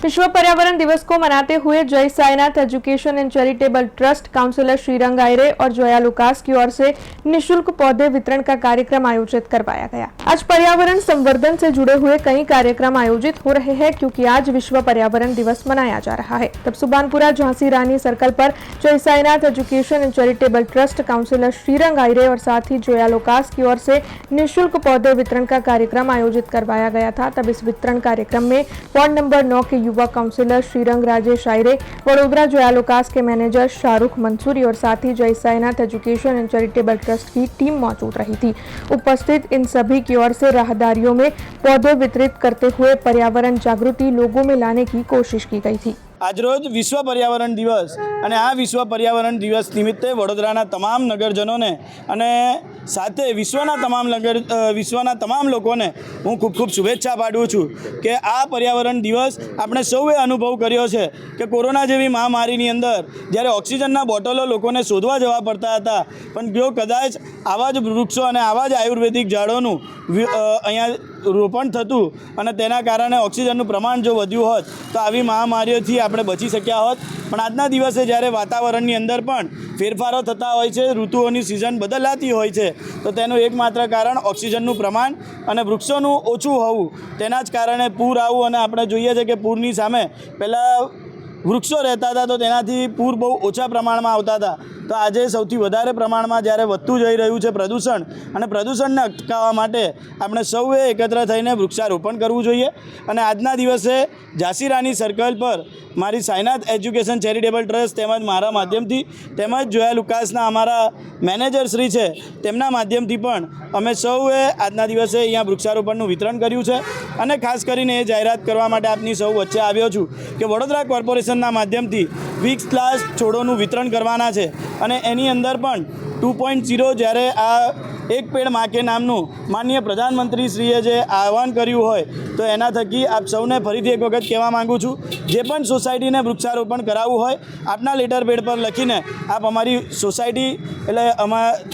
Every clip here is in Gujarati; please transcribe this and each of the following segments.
विश्व पर्यावरण दिवस को मनाते हुए Jai Sainath education and charitable trust counsellor Shrirang Ayre और जोया लुकास की ओर से निशुल्क पौधे वितरण का कार्यक्रम आयोजित करवाया गया। आज पर्यावरण संवर्धन से जुड़े हुए कई कार्यक्रम आयोजित हो रहे हैं क्योंकि आज विश्व पर्यावरण दिवस मनाया जा रहा है। तब सुबानपुरा झांसी रानी सर्कल पर Jai Sainath education and charitable trust counsellor Shrirang Ayre और साथ ही जोया लुकास की ओर से निःशुल्क पौधे वितरण का कार्यक्रम आयोजित करवाया गया था। तब इस वितरण कार्यक्रम में वार्ड नंबर 9 के युवा काउंसिलर श्रीरंग राजेश आयरे, वडोदरा जोया लुकास के मैनेजर शाहरुख मंसूरी और साथ ही जय Sainath education and charitable trust की टीम मौजूद रही थी। उपस्थित इन सभी की ओर से राहदारियों में पौधे वितरित करते हुए पर्यावरण जागृति लोगों में लाने की कोशिश की गई थी। આજરોજ વિશ્વ પર્યાવરણ દિવસ અને આ વિશ્વ પર્યાવરણ દિવસ નિમિત્તે વડોદરાના તમામ નગરજનોને અને સાથે વિશ્વના તમામ લોકોને હું ખૂબ ખૂબ શુભેચ્છા પાઠવું છું કે આ પર્યાવરણ દિવસ આપણે સૌએ અનુભવ કર્યો છે કે કોરોના જેવી મહામારીની અંદર જ્યારે ઓક્સિજનના બોટલો લોકોને શોધવા જવા પડતા હતા, પણ જો કદાચ આવા જ વૃક્ષો અને આવા જ આયુર્વેદિક ઝાડોનું અહીંયા રોપણ થતું અને તેના કારણે ઓક્સિજનનું પ્રમાણ જો વધ્યું હોત તો આવી મહામારીઓથી આપણે બચી શક્યા હોત। પણ આજના દિવસે જ્યારે વાતાવરણની અંદર પણ ફેરફારો થતા હોય છે, ઋતુઓની સિઝન બદલાતી હોય છે, તો તેનું એકમાત્ર કારણ ઓક્સિજનનું પ્રમાણ અને વૃક્ષોનું ઓછું હોવું, તેના જ કારણે પૂર આવવું અને આપણે જોઈએ છે કે પૂરની સામે પહેલાં વૃક્ષો રહેતા હતા તો તેનાથી પૂર બહુ ઓછા પ્રમાણમાં આવતા હતા, તો આજે સૌથી વધારે પ્રમાણમાં જ્યારે વધતું જઈ રહ્યું છે પ્રદૂષણ, અને પ્રદૂષણને અટકાવવા માટે આપણે સૌએ એકત્ર થઈને વૃક્ષારોપણ કરવું જોઈએ। અને આજના દિવસે ઝાંસી રાની સર્કલ પર મારી સાઈનાથ એજ્યુકેશન ચેરિટેબલ ટ્રસ્ટ તેમજ મારા માધ્યમથી તેમજ જોયા લુકાસના અમારા મેનેજર શ્રી છે તેમના માધ્યમથી પણ અમે સૌએ આજના દિવસે અહીંયા વૃક્ષારોપણનું વિતરણ કર્યું છે। અને ખાસ કરીને એ જાહેરાત કરવા માટે આપની સૌ વચ્ચે આવ્યો છું કે વડોદરા કોર્પોરેશનના માધ્યમથી 20 લાખ છોડોનું વિતરણ કરવાના છે અને એની અંદર પણ 2.0 જ્યારે આ એક પેડ માં કે નામનું માનનીય પ્રધાનમંત્રીશ્રીએ જે આહવાન કર્યું હોય તો એના થકી આપ સૌને ફરીથી એક વખત કહેવા માગું છું, જે પણ સોસાયટીને વૃક્ષારોપણ કરાવવું હોય આપના લેટર પેડ પર લખીને આપ અમારી સોસાયટી એટલે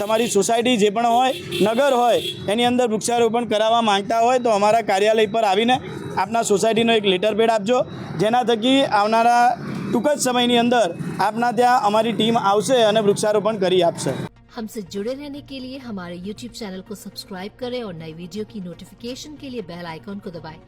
તમારી સોસાયટી જે પણ હોય, નગર હોય, એની અંદર વૃક્ષારોપણ કરાવવા માંગતા હોય તો અમારા કાર્યાલય પર આવીને આપના સોસાયટીનો એક લેટર પેડ આપજો, જેના થકી આવનારા ટૂંક જ સમયની અંદર આપના ત્યાં અમારી ટીમ આવશે અને વૃક્ષારોપણ કરી આપશે। हमसे जुड़े रहने के लिए हमारे YouTube चैनल को सब्सक्राइब करें और नई वीडियो की नोटिफिकेशन के लिए बेल आइकॉन को दबाएं।